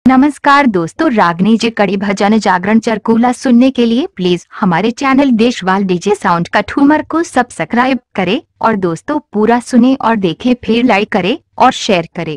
नमस्कार दोस्तों, रागनी जी कड़ी भजन जागरण चरकूला सुनने के लिए प्लीज हमारे चैनल देशवाल डीजे साउंड का ठूमर को सब्सक्राइब करें और दोस्तों पूरा सुने और देखें, फिर लाइक करें और शेयर करें।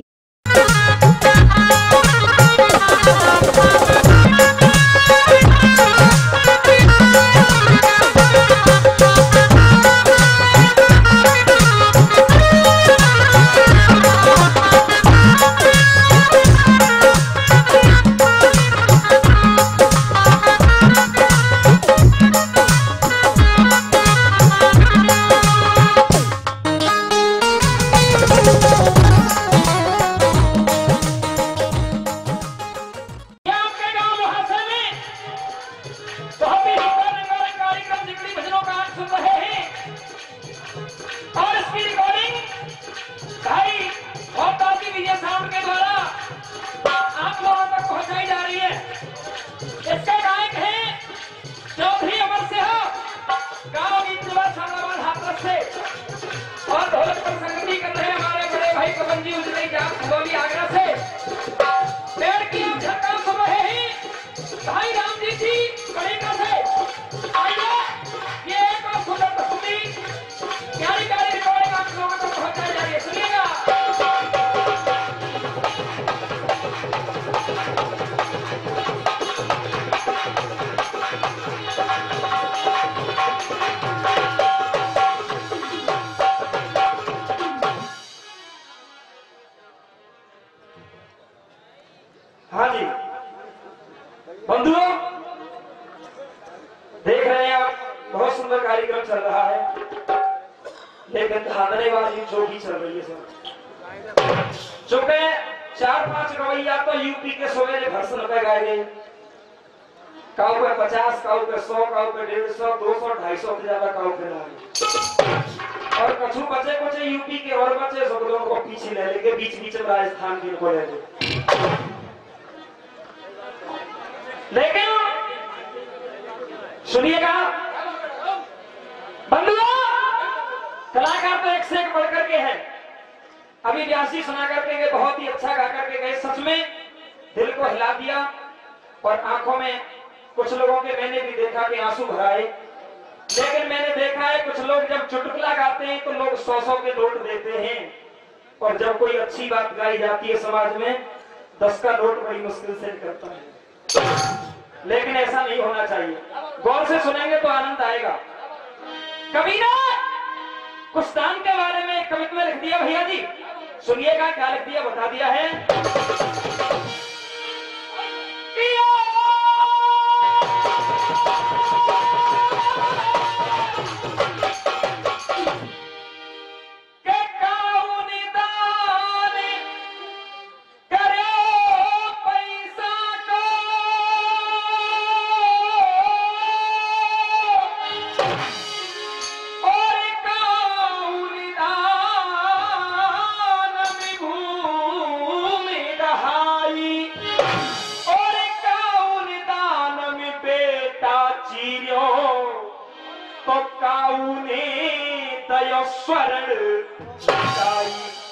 हाँ जी बंधुओं, देख रहे हैं आप, बहुत सुंदर कार्यक्रम चल रहा है, लेकिन धांधलेबाजी जोगी चल रही है सर। चूंकि 4-5 रवैया तो यूपी के सवेरे भर्सन पे गाए गए, काऊ पे 50, काऊ पे 100, काऊ पे 150, 200, 250 से ज्यादा काऊ पे ना, और कछु बचे कुछ यूपी के और बचे सब लोगों को पीछे ले लेके बीच बीच में राजस्थान के इनको ले ले। लेकिन सुनिएगा बंधुओं, कलाकार तो एक से एक बढ़ करके है। अभी व्यासी सुना करके गए, बहुत ही अच्छा गा करके गए, सच में दिल को हिला दिया, और आंखों में कुछ लोगों के मैंने भी देखा कि आंसू भराए। लेकिन मैंने देखा है कुछ लोग जब चुटकुला गाते हैं तो लोग 100-100 के नोट देते हैं, और जब कोई अच्छी बात गाई जाती है समाज में 10 का नोट बड़ी मुश्किल से करता है। लेकिन ऐसा नहीं होना चाहिए, गौर से सुनेंगे तो आनंद आएगा। कवि ने कुछ दान के बारे में कविता में लिख दिया, भैया जी सुनिएगा क्या लिख दिया, बता दिया है।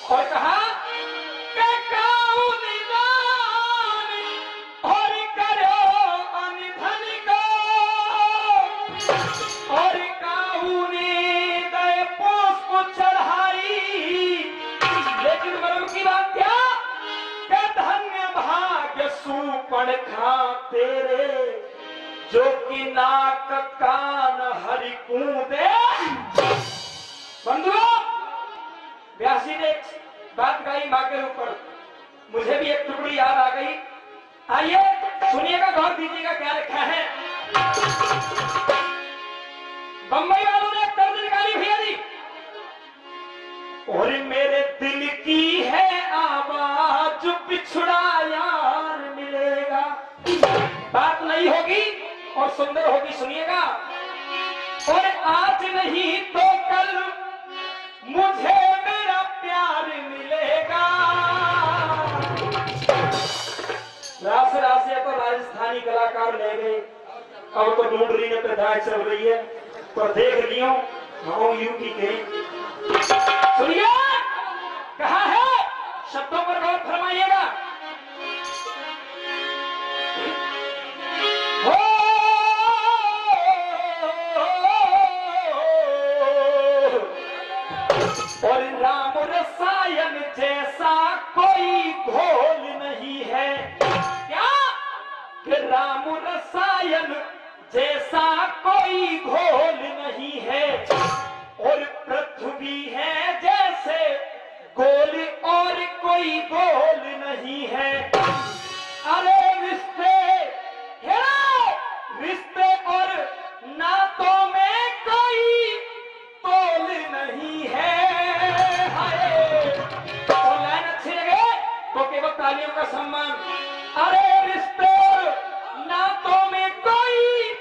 और कहा और करो अनिधन को, और काऊने दे पुष्प चढ़ाई। लेकिन मर्म की बात क्या कि धन्य भाग्य सूर्पणखा तेरे, जो कि नाक कान हरि कूदे। बंधुओं, व्यासी ने एक बात गाई मां के ऊपर, मुझे भी एक टुकड़ी याद आ गई। आइए सुनिएगा, गौर दीजिएगा क्या लिखा है। बंबई वालों ने एक तर्ज निकाली, भैया जी, और मेरे दिल की है आवाज बिछड़ा यार मिलेगा। बात नहीं होगी और सुंदर होगी, सुनिएगा। और आज नहीं तो कल मुझे मेरा प्यार मिलेगा। रास रास तो राजस्थानी कलाकार ले गए, अब तो ढूंढ ने पैदाइश चल रही है, तो देख लियो हम यूपी के। सुनिए कहा है, शब्दों पर गौर फरमाइएगा। रसायन जैसा कोई घोल नहीं है, और पृथ्वी है जैसे गोल और कोई गोल नहीं है। अरे रिश्ते रिश्ते और नातों में कोई तोल नहीं है। हाय तो लाइन अच्छी लगे तो केवल तालियों का सम्मान। अरे रिश्ते और नातों में कोई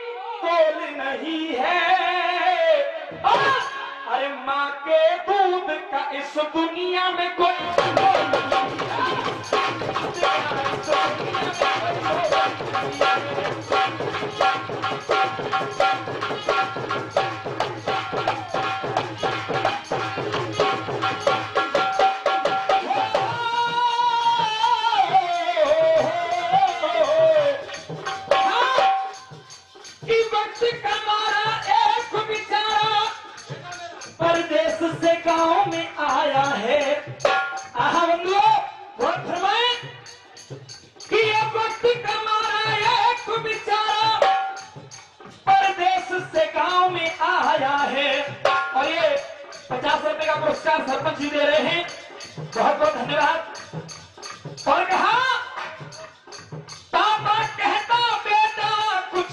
तोल नहीं है। अरे माँ के दूध का इस दुनिया में कोई तोल नहीं है। परदेश से गांव में आया है। हम लोग बहुत फरमाए कि ये वक्त कमारा एक बेचारा परदेश से गांव में आया है। और ये 50 रुपए का पुरस्कार सरपंच जी दे रहे हैं, बहुत बहुत धन्यवाद। और कहा पापा कहता बेटा कुछ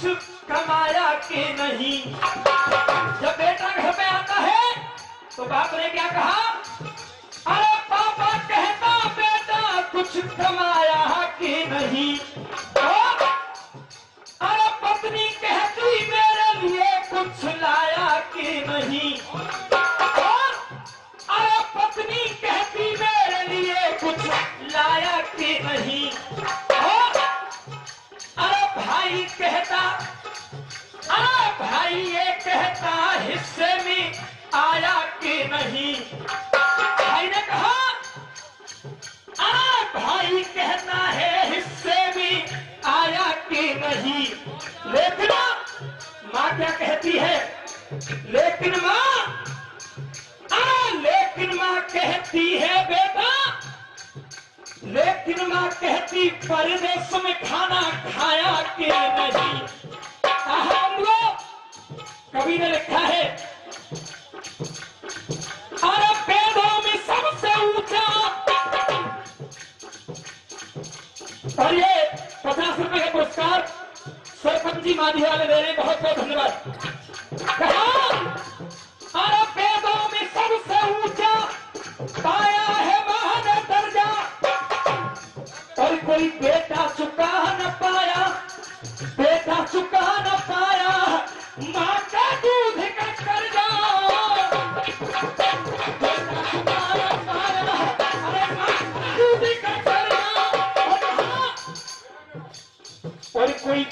कमाया कि नहीं। जब बेटा घर पे आता है तो बाप ने क्या कहा? अरे पापा कहता बेटा कुछ कमाया कि नहीं। अरे पत्नी कहती मेरे लिए कुछ लाया कि नहीं। अरे पत्नी कहती मेरे लिए कुछ लाया कि नहीं। अरे भाई कहता, अरे भाई ये कहता हिस्से में आया कि नहीं। भाई ने कहा अरे भाई कहता है हिस्से में आया कि नहीं। लेकिन माँ क्या कहती है? लेकिन माँ कहती है बेटा, लेकिन माँ कहती परदेश में खाना खाया कि नहीं। हम लोग कवि ने लिखा है अरे वेदों में सबसे ऊंचा। और ये 50 रुपए का पुरस्कार सरपंच जी माधी वाले दे रहे हैं, बहुत बहुत धन्यवाद। कहा अरे वेदों में सबसे ऊंचा पाया है महान दर्जा, और कोई बेटा चुका न पाया, बेटा चुका न पाया माँ का दूध का कर्जा। बेटा चुका न पाया, अरे माँ का दूध का कर्जा। और कोई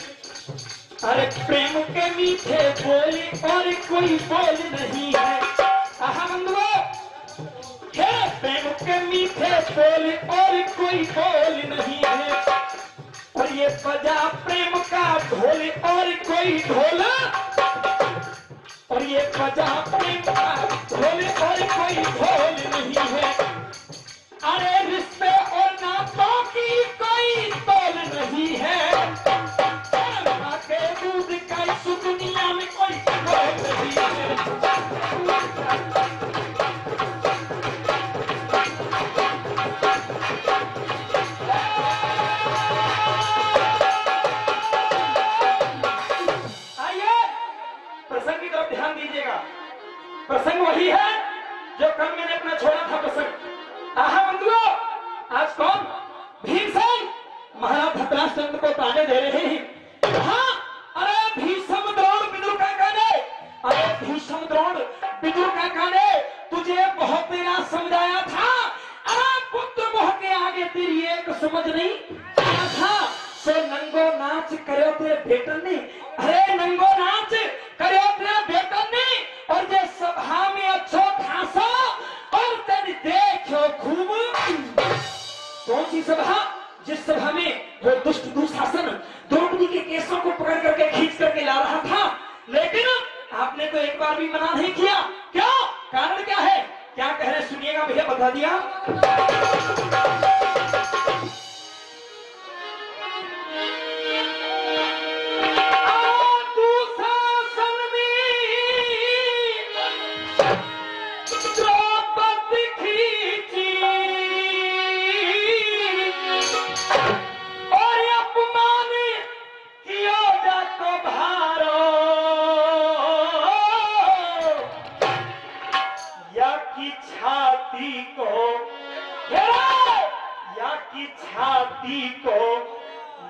अरे प्रेम के मीठे बोले और कोई बोल नहीं है। हम लोग प्रेम के मीठे बोले और कोई बोल नहीं है। और ये बजा प्रेम का ढोल और कोई ढोला, और ये बजा प्रेम का ढोल और कोई ढोल नहीं है। अरे रिश्ते और नातों की कोई तोल नहीं है। माँ के दूध का इस दुनिया में कोई तोल नहीं है। प्रसंग वही है जो कल मैंने अपना छोड़ा था प्रसंग। आहा बंधुओं, आज कौन? भीषम महाराज धृतराष्ट्र को ताने दे रहे हैं। हाँ, अरे भीषम द्रोण विदुर का काने, अरे भीषम द्रोण विदुर का काने, तुझे बहुत तेरा समझाया था। अरे पुत्र मोह के आगे तेरी एक समझ नहीं आया था। सो नंगो नाच करो तेरे बेटन ने, अरे नंगो नाच करो तेरे बेटन ने, और जे सभा में अच्छो खासा और तेरी देखो खूब। कौन सी सभा? जिस सभा में वो दुष्ट दुशासन द्रौपदी के केसों को पकड़ करके खींच करके ला रहा था, लेकिन आपने तो एक बार भी मना नहीं किया। क्यों? कारण क्या है? क्या कह रहे सुनिएगा, भैया बता दिया।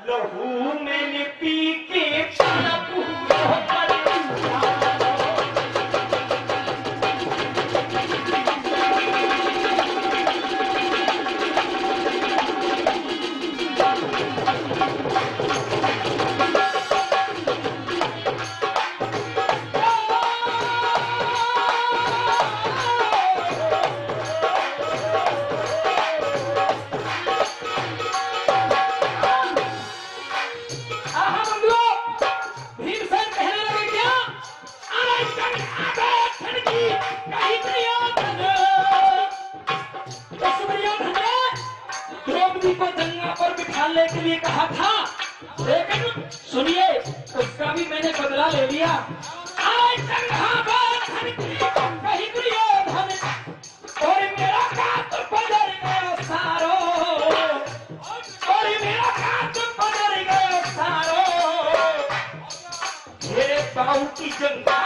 लहू मैंने पी के पूरा पूरा के लिए कहा था, लेकिन सुनिए उसका भी मैंने बदला ले लिया। और मेरा कात बदल गया सारो, और मेरा कात बदल गया सारो। मेरे बाऊ की जंगा,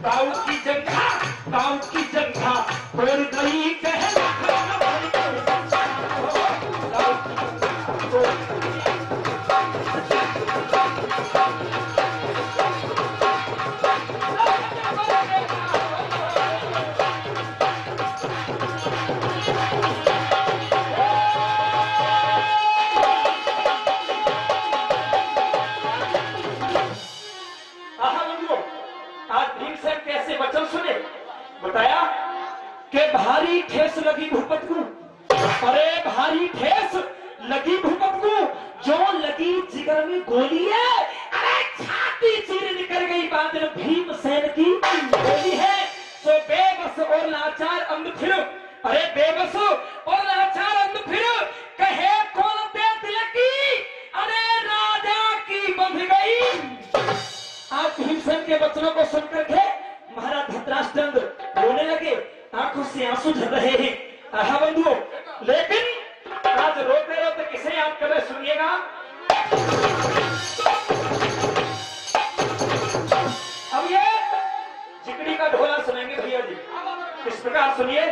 बाऊ की जंगा, बाऊ की जंगा और गई कहना बताया कि भारी ठेस लगी भूपत को। अरे भारी ठेस लगी भूपत को, जो लगी जिगर में गोली है। अरे छाती चीर निकल गई बादल भीमसेन की गोली है। सो बेबस और लाचार अंध फिर, अरे बेबस और लाचार अंध फिर कहे कौन दे दिल की, अरे राजा की बंध गई। आप भीमसेन के वचनों को सुनकर के महाराज धृतराष्ट्र रोने लगे, आंखों से आंसू झर रहे हैं। आहा बंधुओं, लेकिन आज रोते रोते किसे याद कर रहे सुनिएगा। अब ये जिकड़ी का ढोला सुनेंगे भैया जी, इस प्रकार सुनिए।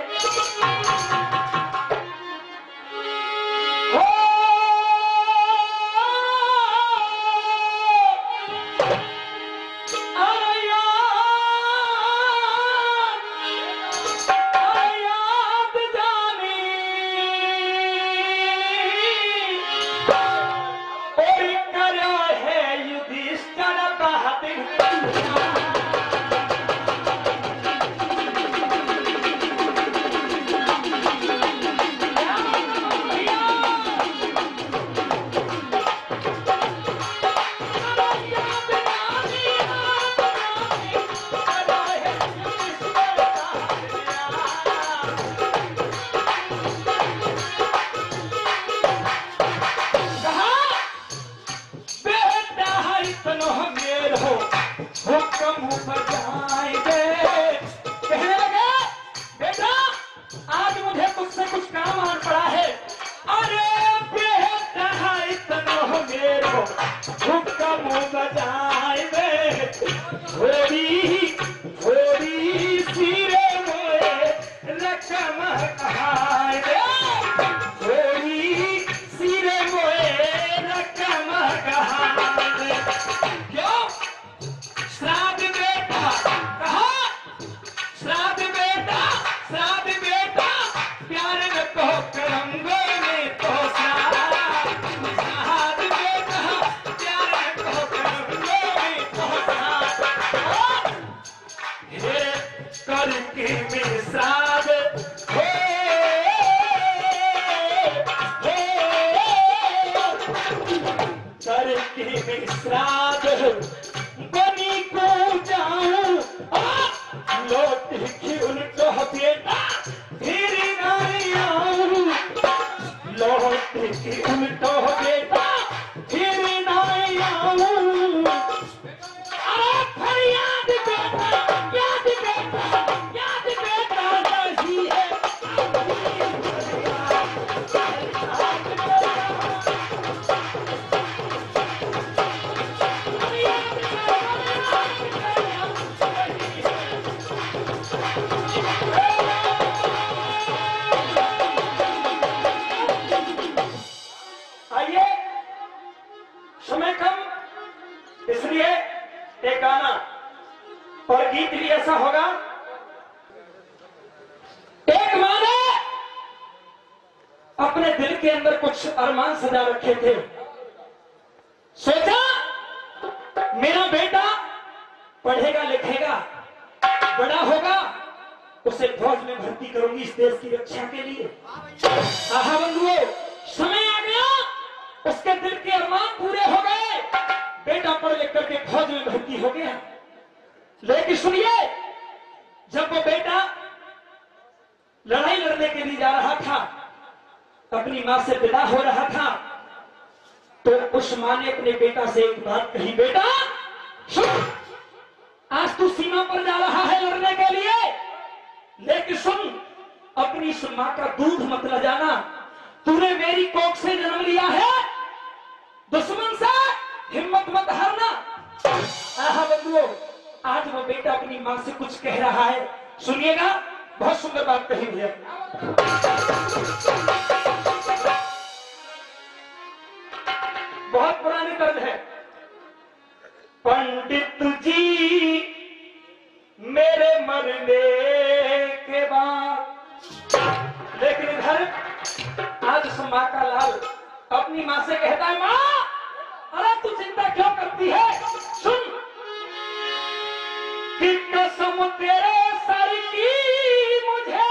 समय कम, इसलिए एक गाना और गीत भी ऐसा होगा। एक माँ ने अपने दिल के अंदर कुछ अरमान सजा रखे थे। सोचा मेरा बेटा पढ़ेगा लिखेगा, बड़ा होगा, उसे फौज में भर्ती करूंगी इस देश की रक्षा के लिए। आहा बंधुओं, समय आ गया, उसके दिल के अरमान पूरे हो गए, बेटा पढ़ लिख करके फौज में भर्ती हो गया। लेकिन सुनिए, जब वो बेटा लड़ाई लड़ने के लिए जा रहा था, अपनी मां से विदा हो रहा था, तो उस मां ने अपने बेटा से एक बात कही, बेटा सुन, आज तू सीमा पर जा रहा है लड़ने के लिए, लेकिन सुन, अपनी इस मां का दूध मत ल जाना। तूने मेरी कोख से जन्म लिया है, दुश्मन से हिम्मत मत हारना। आहा बंधुओं, आज वो बेटा अपनी मां से कुछ कह रहा है, सुनिएगा, बहुत सुंदर बात कही है। बहुत पुरानी तर्ज है। पंडित जी मेरे मरने के बाद, लेकिन इधर आज उस मां का लाल अपनी मां से कहता है, मां अरे तू चिंता क्यों करती है, सुन कि कसम तेरे सर की मुझे,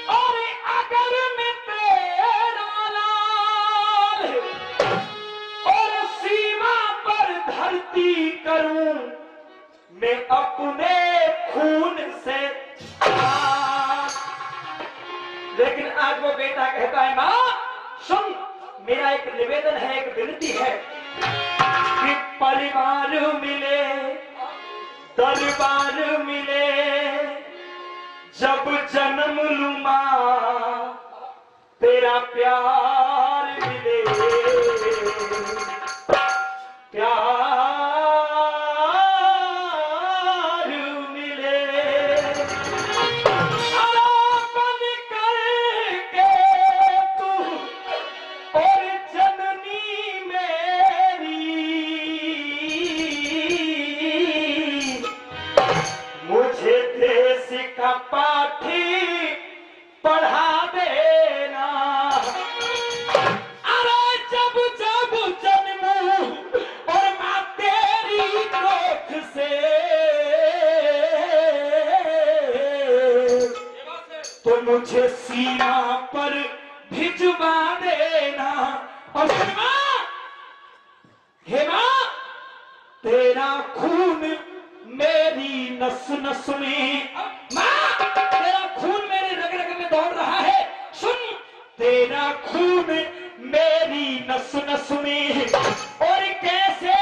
और अगर मैं तेरा लाल और सीमा पर धरती करूं मैं अपने खून से। लेकिन आज वो बेटा कहता है, मां सुन, मेरा एक निवेदन है, एक विनती है कि परिवार मिले, दरबार मिले, जब जन्म लूं मां तेरा प्यार मिले, प्यार पाठी पढ़ा देना। अरे जब जब जन्मूं और मां तेरी कोख से, तो मुझे सीमा पर भिजवा देना। और हे मां, तेरा खून मेरी नस नस में, मां तेरा खून मेरे रग रग में दौड़ रहा है, सुन, तेरा खून मेरी नस नस में, और कैसे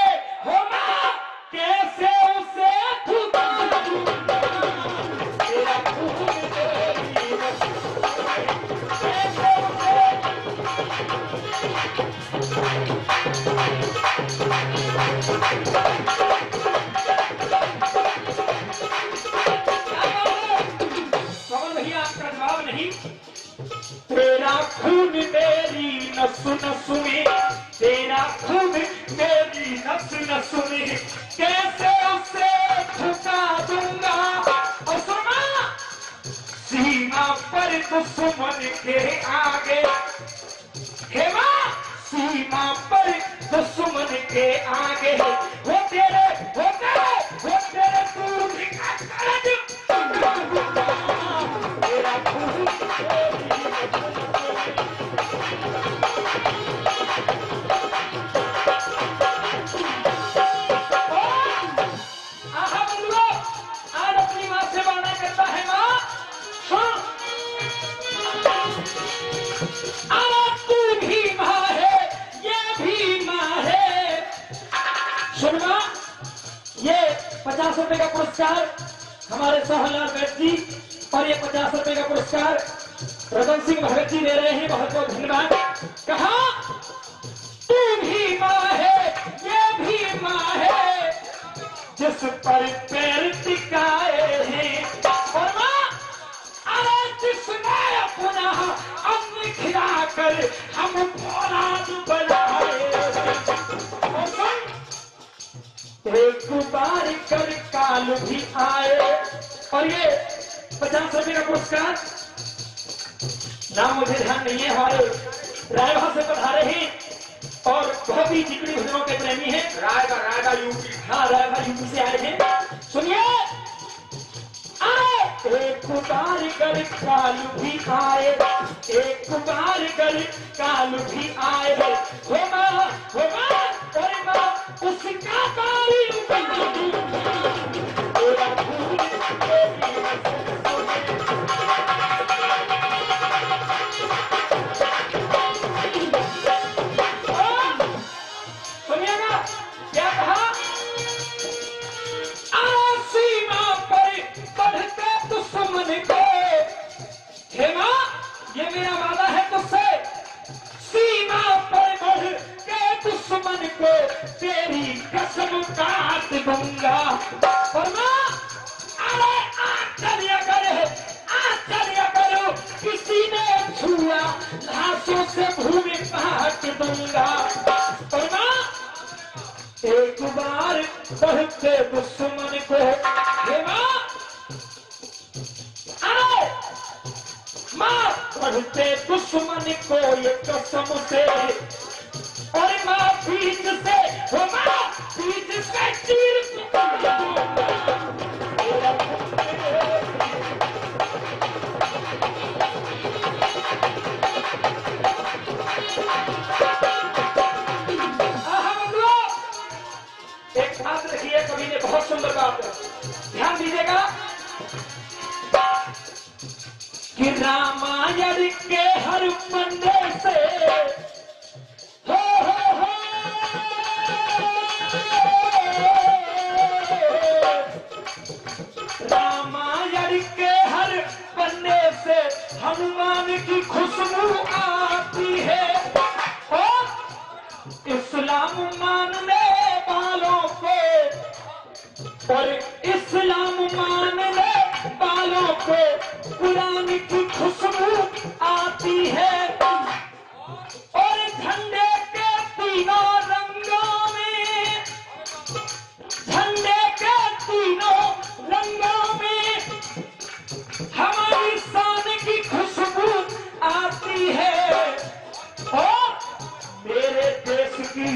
हो मां, कैसे उसे छुपा दूं, तेरा खून मेरी नस नस में, कैसे उसे तेरा खून मेरी नस नस में, तेरा खून मेरी नस नस में, कैसे उसे छुपा दूंगा। और सुना, सीमा पर दुश्मन के आगे, हे मां, सीमा पर दुश्मन के आगे, वो तेरे दूध का कर्ज, तेरा खून आज अपनी मां से वादा करता है, मां सुन, अरे तू भी मां है, ये भी मां है। सुन मां, ये 50 रुपए का पुरस्कार हमारे सोहनलाल बैठ जी, और ये 50 रुपए का पुरस्कार रतन सिंह भगत जी दे रहे हैं, बहुत बहुत धन्यवाद। कहा तू भी मां है, ये भी मां है, जिस पर पैर टिकाए हैं, और मां अरे जिसने अपना अन्न खिलाकर हम औलाद बनाए। बार कर काल भी आए। और ये 50 रुपए का पुरस्कार, नाम मुझे ध्यान नहीं है, हमारे रायभा से पधारे हैं और बहुत ही चिकनी भजनों के प्रेमी हैं। रायभा यूपी, हाँ रायभा यूपी से आए हैं। सुनिए, एक बार कर काल भी आए, एक बार कर काल भी आए। हो माँ अरे माँ उसका बारी सुनिएगा क्या कहा, सीमा पर बढ़ते दुश्मन को, हे माँ ये मेरा वादा है तुझसे, सीमा पर बढ़ के दुश्मन को तेरी कसम काट दूंगा। और माँ अरे आश्चर्य करो किसी ने छुआ लाशों से भूमि काट दूंगा। और माँ एक बार बढ़ते दुश्मन को, हे माँ अरे माँ बढ़ते दुश्मन को ये कसम से, और माँ बीच से, हो माँ बीच से चीर एक साथ रखिए, कवि ने बहुत सुंदर बात ध्यान दीजिएगा कि रामायण के हर पन्ने से रामायण के हर पन्ने से हनुमान की खुशबू आती है। और इस्लाम मानने वालों को, और इस्लाम मानने वालों को कुरान की खुशबू आती है। और झंडे के तीनों रंगों में, झंडे के तीनों रंगों में हमारी शान की खुशबू आती है। और मेरे देश की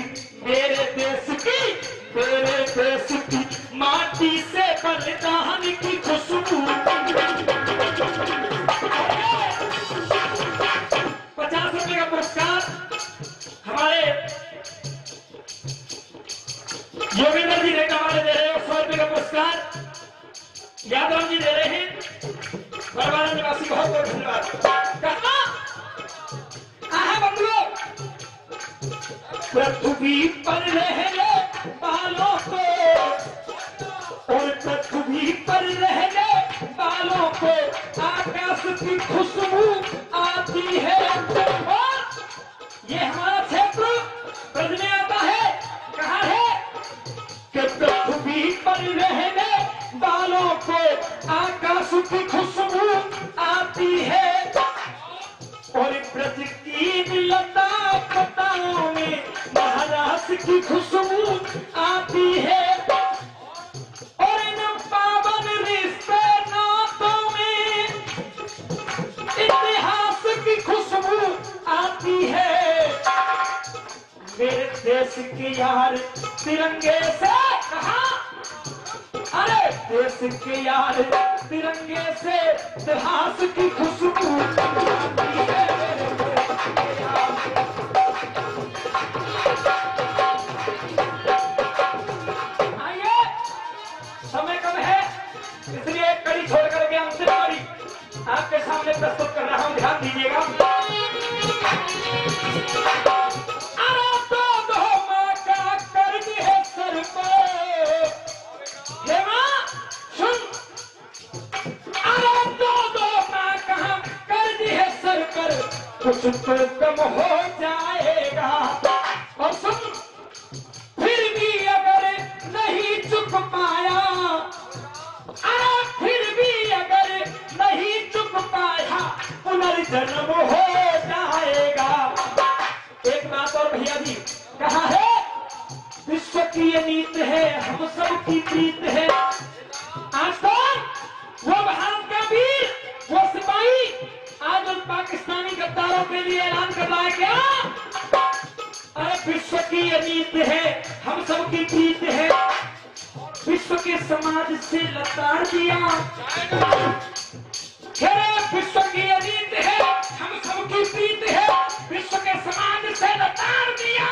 माटी से बलिदान की खुशबू। 50 रुपए का पुरस्कार हमारे योगेंद्र जी ने हमारे दे रहे हैं, 100 रुपए का पुरस्कार यादव जी दे रहे हैं। बरवारा निवासी बहुत बहुत धन्यवाद। पृथ्वी पर रहने वालों को, और पृथ्वी पर रहने वालों को आकाश की खुशबू आती है। और ये हमारा क्षेत्र ब्रज में आता है, कहाँ है कि पृथ्वी पर रहने वालों को आकाश की खुशबू आती है। और ब्रज की लता पताओं में महाराष्ट्र की खुशबू आती है। और इन पावन रिश्ते नातों में इतिहास की खुशबू आती है। मेरे देश की यार तिरंगे से, कहा अरे देश के यार तिरंगे से इतिहास की खुशबू आती है। आइए, समय कम है इसलिए एक कड़ी छोड़ करके अंतिम कड़ी आपके सामने प्रस्तुत कर रहा हूं, ध्यान दीजिएगा। अरे तो माँ का कर्ज है सर पर, हे माँ सुन, अरे तो माँ कहाँ कर्ज है सर पर, कुछ तो कम हो जाएगा। और सुन, फिर भी अगर नहीं चुक पाया, अरे फिर भी अगर नहीं चुक पाया, पुनर्जन्म हो जाएगा। की ये नीत है, हम सब की प्रीत है। आज तो वो भारत का वीर, वो सिपाही आज उन पाकिस्तानी गद्दारों के लिए ऐलान कर रहा है क्या? अरे विश्व की ये नीत है, हम सब की प्रीत है, विश्व के समाज से लताड़ दिया। विश्व की ये नीत है, हम सब की प्रीत है, विश्व के समाज से लताड़ दिया।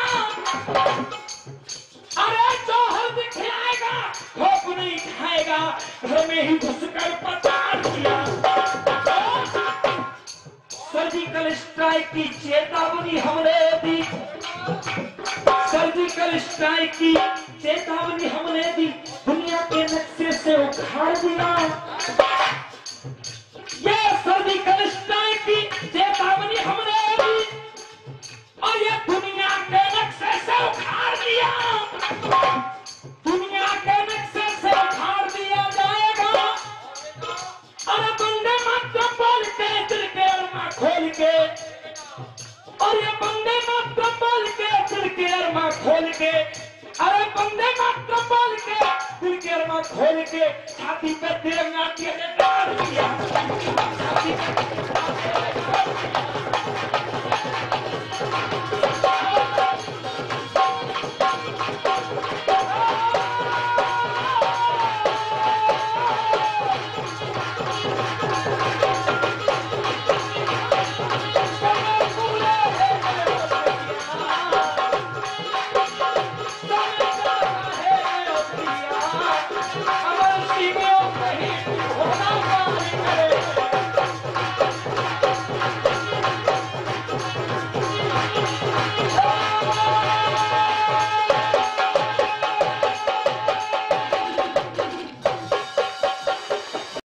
अरे जौहर दिखलाएगा, भोग नहीं खाएगा, घर में ही घुसकर पताड़ दिया। सर्जिकल स्ट्राइक की चेतावनी हमने दी, सर्जिकल स्ट्राइक की चेतावनी हमने दी, दुनिया के नक्शे से उखाड़ दिया। ये सर्जिकल स्ट्राइक की चेतावनी हमने दी और ये दुनिया के नक्शे से उखाड़ दिया, दुनिया के नक्शे से उखाड़ दिया जाएगा। अरे बंदे मातरम बोल के दिल के अरमा खोल के, और ये बंदे मातरम बोल के दिल के अरमा खोल के, अरे बंदे मातरम बोल के दिल के अरमा खोल के, छाती पे तिरंगा के डाल दिया, छाती पे